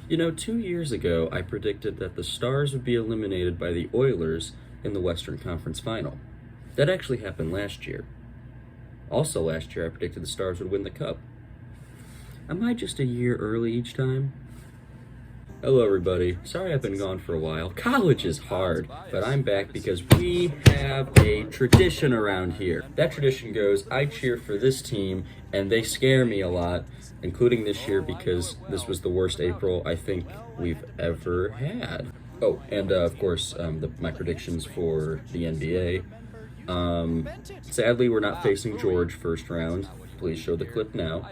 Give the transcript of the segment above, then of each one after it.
You know, 2 years ago, I predicted that the Stars would be eliminated by the Oilers in the Western Conference final. That actually happened last year. Also last year, I predicted the Stars would win the Cup. Am I just a year early each time? Hello, everybody. Sorry I've been gone for a while. College is hard, but I'm back because we have a tradition around here. That tradition goes, I cheer for this team, and they scare me a lot, including this year because this was the worst April I think we've ever had. Oh, and of course, my predictions for the NBA. Sadly, we're not facing George first round. Please show the clip now.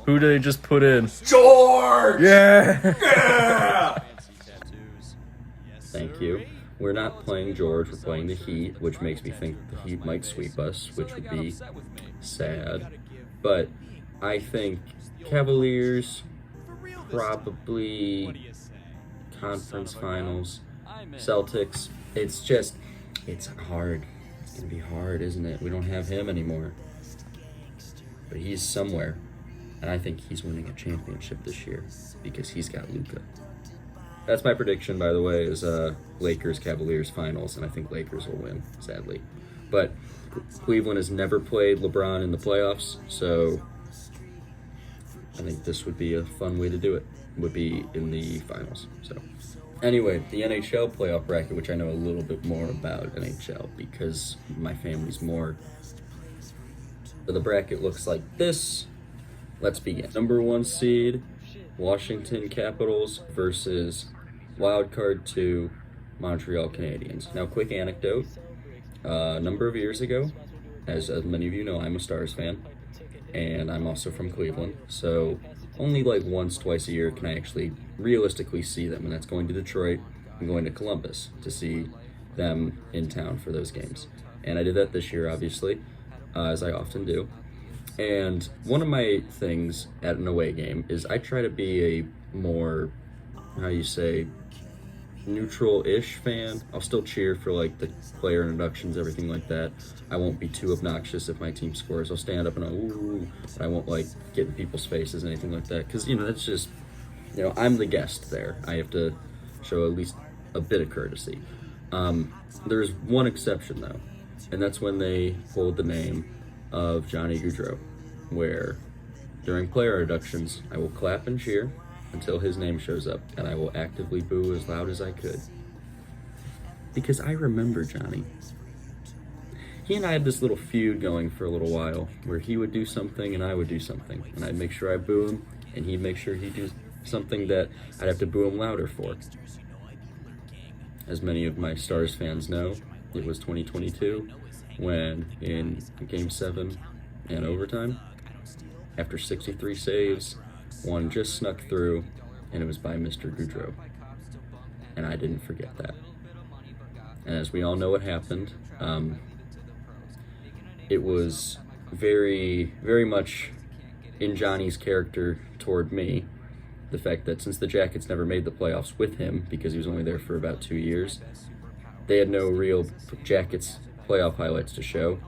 Who did they just put in? George! Yeah! Yeah! Thank you. We're not playing George, we're playing the Heat, which makes me think the Heat might sweep us, which would be sad. But I think Cavaliers, probably conference finals. Celtics, it's hard. It's going to be hard, isn't it? We don't have him anymore. But he's somewhere. And I think he's winning a championship this year because he's got Luka. That's my prediction, by the way, is Lakers-Cavaliers finals, and I think Lakers will win, sadly. But Cleveland has never played LeBron in the playoffs, so I think this would be a fun way to do it, would be in the finals. So anyway, the NHL playoff bracket, which I know a little bit more about NHL because my family's more. So the bracket looks like this. Let's begin. Number 1 seed, Washington Capitals versus wildcard 2, Montreal Canadiens. Now, quick anecdote. A number of years ago, as many of you know, I'm a Stars fan, and I'm also from Cleveland, so only like once, twice a year can I actually realistically see them, and that's going to Detroit and going to Columbus to see them in town for those games. And I did that this year, obviously, as I often do. And one of my things at an away game is I try to be a more, neutral-ish fan. I'll still cheer for, like, the player introductions, everything like that. I won't be too obnoxious if my team scores. I'll stand up and ooh, but I won't, like, get in people's faces, anything like that. Because, that's just, I'm the guest there. I have to show at least a bit of courtesy. There's one exception, though, and that's when they hold the name of Johnny Gaudreau, where during player introductions, I will clap and cheer until his name shows up, and I will actively boo as loud as I could. Because I remember Johnny. He and I had this little feud going for a little while, where he would do something and I would do something, and I'd make sure I boo him, and he'd make sure he'd do something that I'd have to boo him louder for. As many of my Stars fans know, it was 2022, when in Game 7 and overtime, after 63 saves, one just snuck through, and it was by Mr. Gaudreau. And I didn't forget that. And as we all know what happened, it was very, very much in Johnny's character toward me, the fact that since the Jackets never made the playoffs with him, because he was only there for about 2 years, they had no real Jackets playoff highlights to show.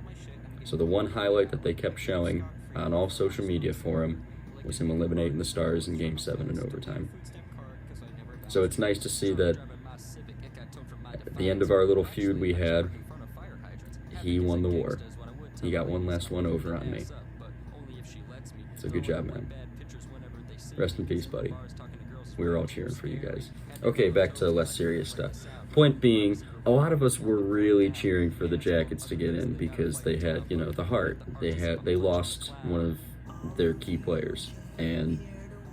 So the one highlight that they kept showing on all social media for him was him eliminating the Stars in Game 7 in overtime. So it's nice to see that at the end of our little feud we had, he won the war. He got one last one over on me. So good job, man. Rest in peace, buddy. We were all cheering for you guys. Okay, back to less serious stuff. Point being, a lot of us were really cheering for the Jackets to get in because they had, the heart. They lost one of their key players, and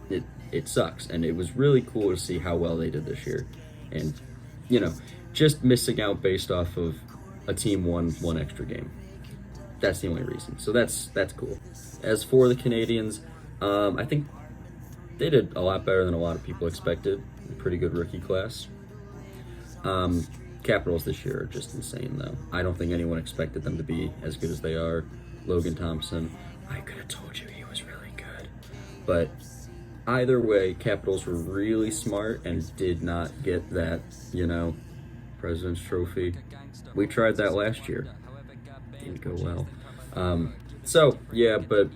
it sucks. And it was really cool to see how well they did this year. And, just missing out based off of a team won one extra game. That's the only reason. So that's cool. As for the Canadians, I think they did a lot better than a lot of people expected. Pretty good rookie class. Capitals this year are just insane, though. I don't think anyone expected them to be as good as they are. Logan Thompson, I could have told you he was really good. But either way, Capitals were really smart and did not get that, President's Trophy. We tried that last year. Didn't go well. But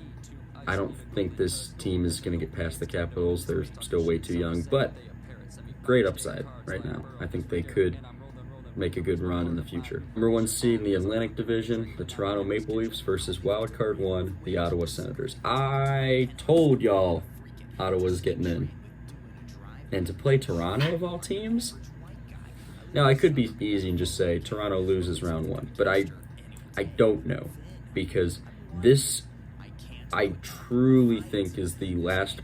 I don't think this team is going to get past the Capitals. They're still way too young, but great upside right now. I think they could make a good run in the future. Number 1 seed in the Atlantic Division, the Toronto Maple Leafs versus Wildcard 1, the Ottawa Senators. I told y'all Ottawa's getting in. And to play Toronto of all teams? Now, I could be easy and just say Toronto loses round 1, but I don't know, because this, I truly think, is the last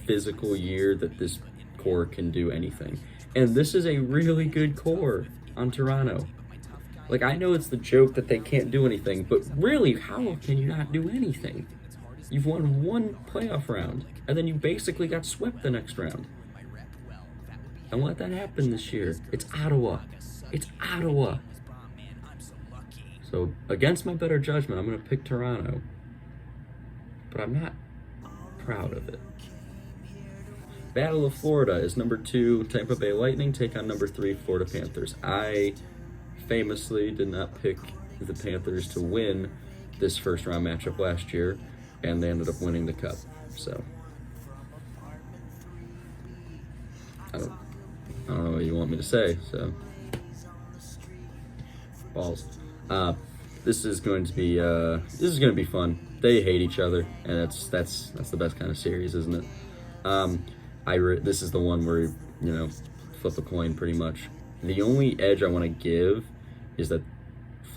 physical year that this core can do anything. And this is a really good core on Toronto. Like, I know it's the joke that they can't do anything, but really, how can you not do anything? You've won 1 playoff round, and then you basically got swept the next round. And let that happen this year. It's Ottawa. It's Ottawa. So, against my better judgment, I'm going to pick Toronto. But I'm not proud of it. Battle of Florida is number 2, Tampa Bay Lightning take on number 3, Florida Panthers. I famously did not pick the Panthers to win this first round matchup last year, and they ended up winning the cup. So, I don't know what you want me to say, so. Balls. This is going to be fun. They hate each other, and that's the best kind of series, isn't it? This is the one where, flip a coin pretty much. The only edge I want to give is that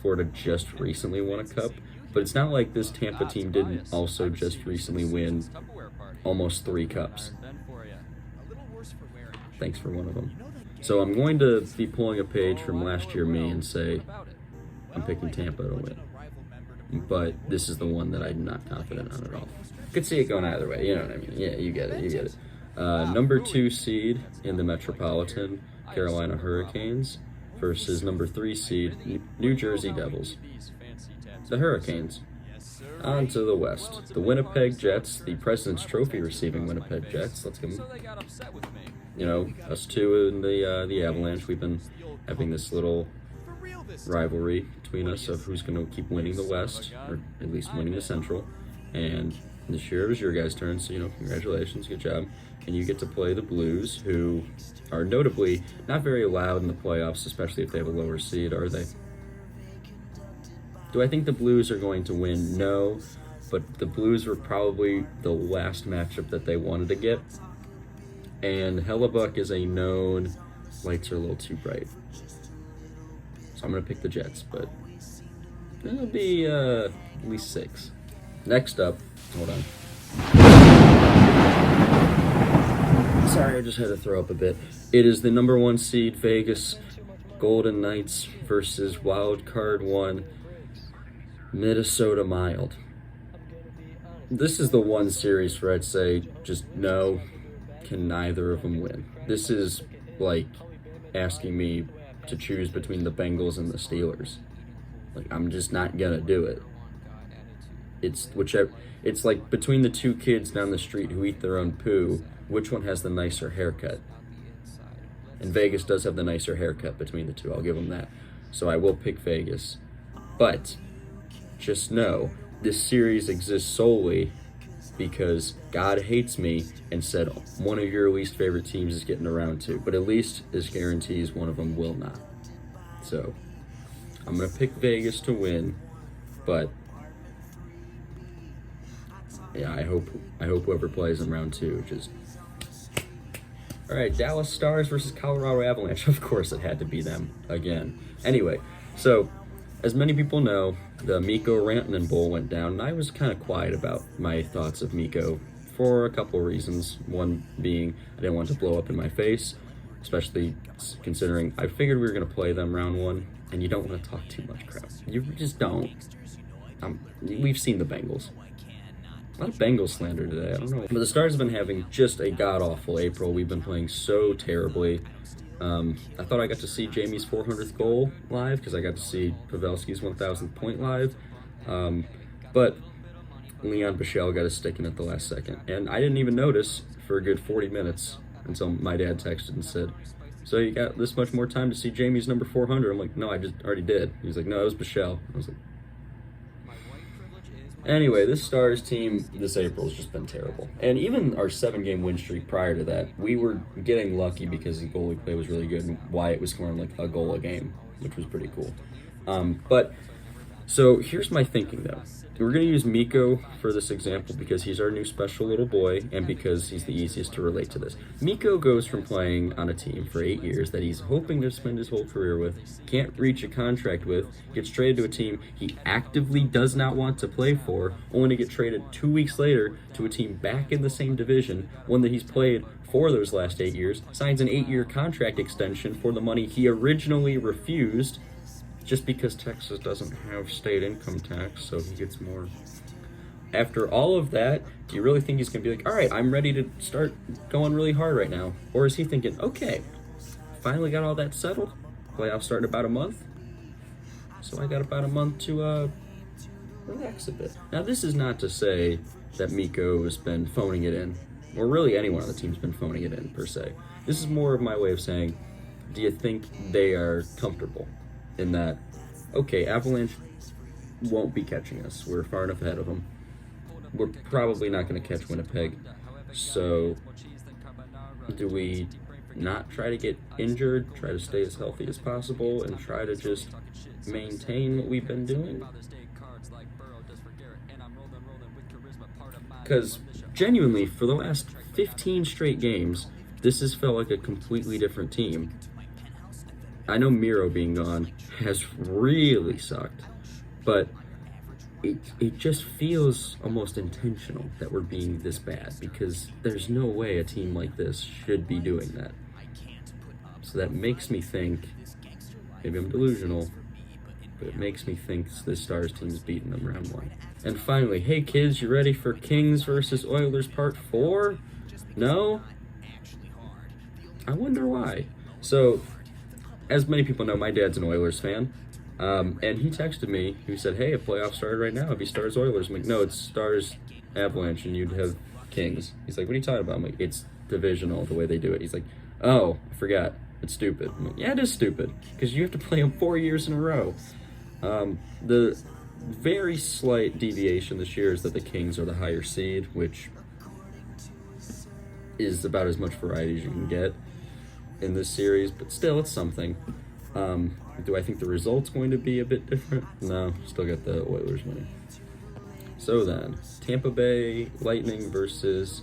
Florida just recently won a cup, but it's not like this Tampa team didn't also just recently win almost 3 cups. Thanks for one of them. So I'm going to be pulling a page from last year me and say I'm picking Tampa to win. But this is the one that I'm not confident on at all. Could see it going either way, you know what I mean? Yeah, you get it. Number 2 seed in the Metropolitan, Carolina Hurricanes, versus number 3 seed, New Jersey Devils. The Hurricanes. On to the West. The Winnipeg Jets, the President's Trophy receiving Winnipeg Jets. Let's give them, us two in the Avalanche. We've been having this little rivalry between us of who's going to keep winning the West, or at least winning the Central. And this year it was your guys' turn, so, congratulations, good job. And you get to play the Blues, who are notably not very loud in the playoffs, especially if they have a lower seed, are they? Do I think the Blues are going to win? No, but the Blues were probably the last matchup that they wanted to get. And Hellebuck is a known lights are a little too bright. So I'm going to pick the Jets, but it'll be at least 6. Next up, hold on. Sorry, I just had to throw up a bit. It is the number 1 seed Vegas Golden Knights versus Wild Card 1 Minnesota Wild. This is the one series where I'd say just no, can neither of them win. This is like asking me to choose between the Bengals and the Steelers. Like, I'm just not gonna do it. It's like between the 2 kids down the street who eat their own poo, which one has the nicer haircut? And Vegas does have the nicer haircut between the 2, I'll give them that. So I will pick Vegas. But just know, this series exists solely because God hates me and said one of your least favorite teams is getting around to. But at least this guarantees one of them will not. So I'm going to pick Vegas to win, but yeah, I hope whoever plays in round 2 just... All right, Dallas Stars versus Colorado Avalanche. Of course it had to be them again. Anyway, so as many people know, the Mikko Rantanen Bowl went down, and I was kind of quiet about my thoughts of Mikko for a couple of reasons. One being I didn't want to blow up in my face, especially considering I figured we were going to play them round 1, and you don't want to talk too much crap. You just don't. We've seen the Bengals. A lot of Bengals slander today, I don't know. But the Stars have been having just a god-awful April. We've been playing so terribly. I thought I got to see Jamie's 400th goal live because I got to see Pavelski's 1,000th point live. But Leon Bichelle got a stick in at the last second. And I didn't even notice for a good 40 minutes until my dad texted and said, so you got this much more time to see Jamie's number 400? I'm like, no, I just already did. He was like, no, it was Bichelle. I was like, Anyway, this Stars team this April has just been terrible. And even our 7-game win streak prior to that, we were getting lucky because the goalie play was really good and Wyatt was scoring like a goal a game, which was pretty cool. So here's my thinking though. We're going to use Mikko for this example because he's our new special little boy and because he's the easiest to relate to this. Mikko goes from playing on a team for 8 years that he's hoping to spend his whole career with, can't reach a contract with, gets traded to a team he actively does not want to play for, only to get traded 2 weeks later to a team back in the same division, one that he's played for those last 8 years, signs an 8-year contract extension for the money he originally refused, just because Texas doesn't have state income tax, so he gets more. After all of that, do you really think he's going to be like, all right, I'm ready to start going really hard right now? Or is he thinking, okay, finally got all that settled, playoffs start in about a month, so I got about a month to relax a bit. Now, this is not to say that Mikko has been phoning it in, or really anyone on the team's been phoning it in, per se. This is more of my way of saying, do you think they are comfortable in that, okay, Avalanche won't be catching us. We're far enough ahead of them. We're probably not going to catch Winnipeg. So do we not try to get injured, try to stay as healthy as possible, and try to just maintain what we've been doing? Because genuinely, for the last 15 straight games, this has felt like a completely different team. I know Miro being gone has really sucked, but it just feels almost intentional that we're being this bad because there's no way a team like this should be doing that. So that makes me think, maybe I'm delusional, but it makes me think this Stars team's beating them round 1. And finally, hey kids, you ready for Kings versus Oilers Part 4? No? I wonder why. So, as many people know, my dad's an Oilers fan, and he texted me. He said, hey, a playoff started right now. It'd be Stars Oilers. I'm like, no, it's Stars Avalanche, and you'd have Kings. He's like, what are you talking about? I'm like, it's divisional, the way they do it. He's like, oh, I forgot. It's stupid. I'm like, yeah, it is stupid, because you have to play them 4 years in a row. The very slight deviation this year is that the Kings are the higher seed, which is about as much variety as you can get in this series, but still, it's something. Do I think the result's going to be a bit different? No, still got the Oilers winning. So then, Tampa Bay Lightning versus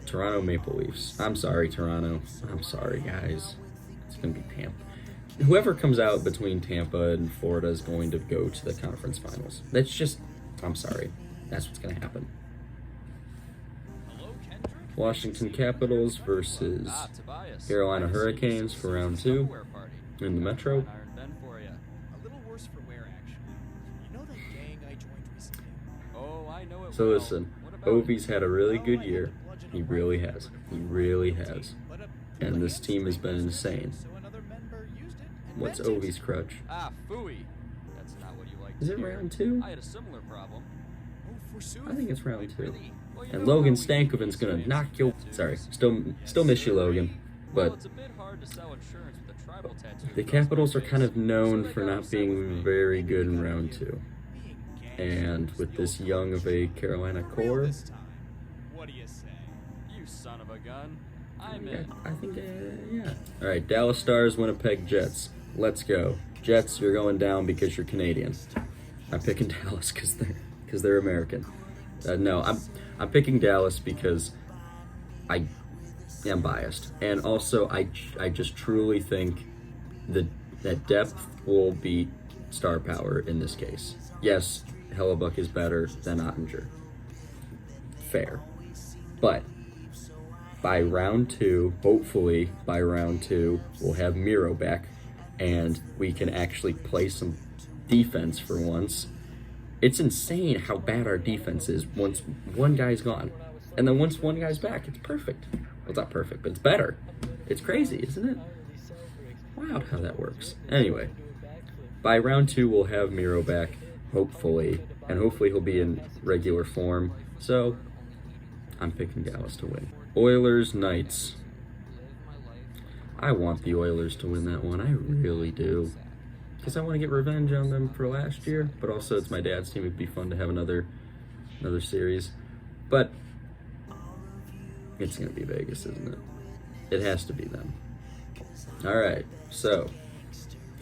Toronto Maple Leafs. I'm sorry, Toronto. I'm sorry, guys. It's going to be Tampa. Whoever comes out between Tampa and Florida is going to go to the conference finals. That's just, I'm sorry. That's what's going to happen. Washington Capitals versus Carolina Hurricanes for round 2 in the Metro. So listen, Ovi's had a really good year. He really has. He really has. And this team has been insane. What's Ovi's crutch? Is it round 2? I think it's round 2. And Logan Stankoven's gonna knock you. Sorry, still miss you, Logan. But the Capitals are kind of known for not being very good in round 2. And with this young of a Carolina core, yeah, I think, yeah. All right, Dallas Stars, Winnipeg Jets. Let's go. Jets, you're going down because you're Canadian. I'm picking Dallas because they're American. No, I'm picking Dallas because I am biased, and also I just truly think that depth will beat star power in this case. Yes, Hellebuck is better than Ottinger. Fair, but by round 2, hopefully by round 2, we'll have Miro back, and we can actually play some defense for once. It's insane how bad our defense is once one guy's gone. And then once one guy's back, it's perfect. Well, it's not perfect, but it's better. It's crazy, isn't it? Wild how that works. Anyway, by round 2, we'll have Miro back, hopefully. And hopefully he'll be in regular form. So, I'm picking Dallas to win. Oilers, Knights. I want the Oilers to win that one. I really do. Because I want to get revenge on them for last year, but also it's my dad's team. It'd be fun to have another another series. But it's going to be Vegas, isn't it? It has to be them. All right, so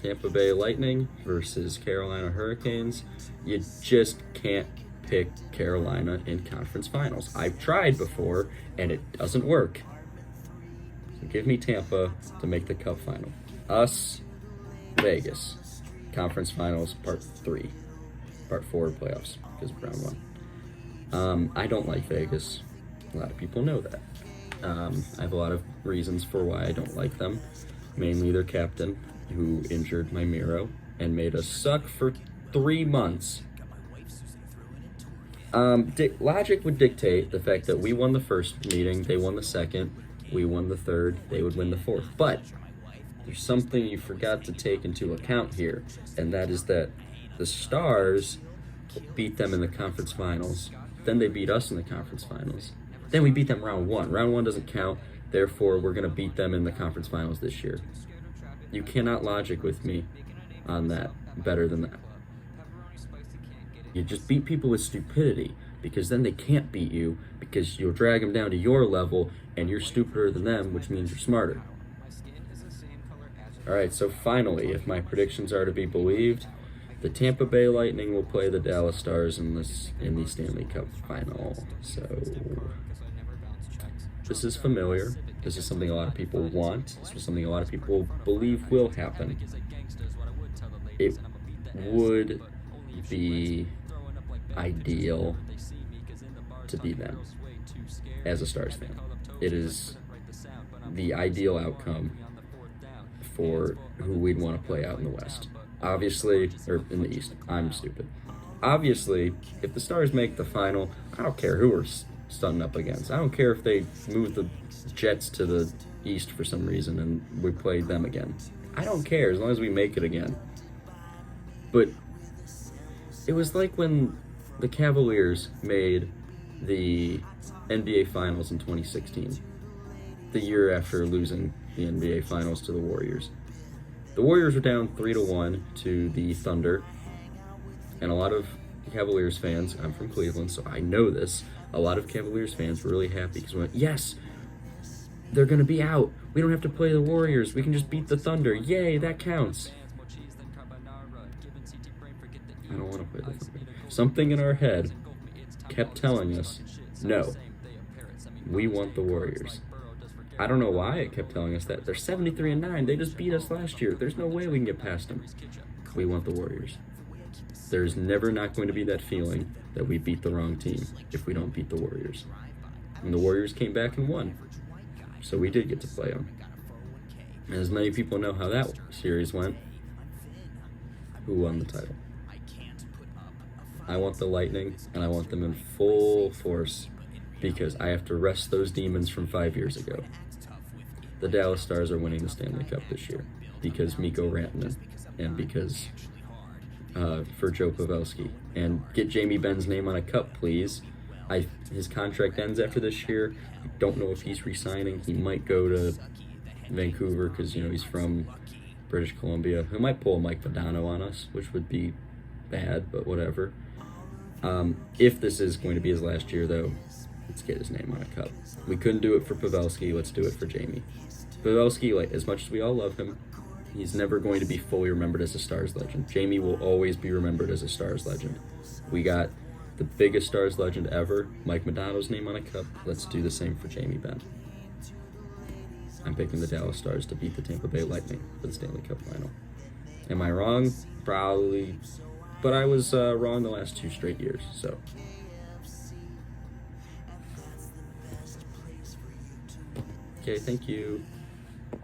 Tampa Bay Lightning versus Carolina Hurricanes. You just can't pick Carolina in conference finals. I've tried before, and it doesn't work. So give me Tampa to make the Cup final. Us, Vegas. Conference finals, part 3. Part 4 playoffs, because of round 1. I don't like Vegas. A lot of people know that. I have a lot of reasons for why I don't like them. Mainly their captain, who injured my Miro and made us suck for 3 months. Logic would dictate the fact that we won the first meeting, they won the second, we won the third, they would win the fourth. But there's something you forgot to take into account here, and that is that the Stars beat them in the conference finals. Then they beat us in the conference finals. Then we beat them round 1. Round 1 doesn't count, therefore we're going to beat them in the conference finals this year. You cannot logic with me on that better than that. You just beat people with stupidity, because then they can't beat you, because you'll drag them down to your level, and you're stupider than them, which means you're smarter. Alright, so finally, if my predictions are to be believed, the Tampa Bay Lightning will play the Dallas Stars in the Stanley Cup final. So this is familiar. This is something a lot of people want. This is something a lot of people believe will happen. It would be ideal to be them as a Stars fan. It is the ideal outcome for who we'd want to play out in the West. Obviously, or in the East. I'm stupid. Obviously, if the Stars make the final, I don't care who we're stunning up against. I don't care if they move the Jets to the East for some reason and we play them again. I don't care as long as we make it again. But it was like when the Cavaliers made the NBA Finals in 2016, the year after losing the NBA Finals to the Warriors. The Warriors were down 3-1 to the Thunder, and a lot of Cavaliers fans, I'm from Cleveland, so I know this, a lot of Cavaliers fans were really happy because we went, yes, they're going to be out. We don't have to play the Warriors. We can just beat the Thunder. Yay, that counts. I don't want to play the Thunder. Something in our head kept telling us, no, we want the Warriors. I don't know why it kept telling us that. They're 73-9. They just beat us last year. There's no way we can get past them. We want the Warriors. There's never not going to be that feeling that we beat the wrong team if we don't beat the Warriors. And the Warriors came back and won. So we did get to play them. And as many people know how that series went, who won the title? I want the Lightning, and I want them in full force because I have to wrest those demons from 5 years ago. The Dallas Stars are winning the Stanley Cup this year because Mikko Rantanen and because for Joe Pavelski. And get Jamie Benn's name on a cup, please. His contract ends after this year. I don't know if he's re-signing. He might go to Vancouver because, he's from British Columbia. He might pull a Mike Modano on us, which would be bad, but whatever. If this is going to be his last year, though, let's get his name on a cup. We couldn't do it for Pavelski. Let's do it for Jamie. Pavelski, as much as we all love him, he's never going to be fully remembered as a Stars legend. Jamie will always be remembered as a Stars legend. We got the biggest Stars legend ever, Mike Modano's name on a cup. Let's do the same for Jamie Benn. I'm picking the Dallas Stars to beat the Tampa Bay Lightning for the Stanley Cup final. Am I wrong? Probably. But I was wrong the last 2 straight years, so. Okay, thank you.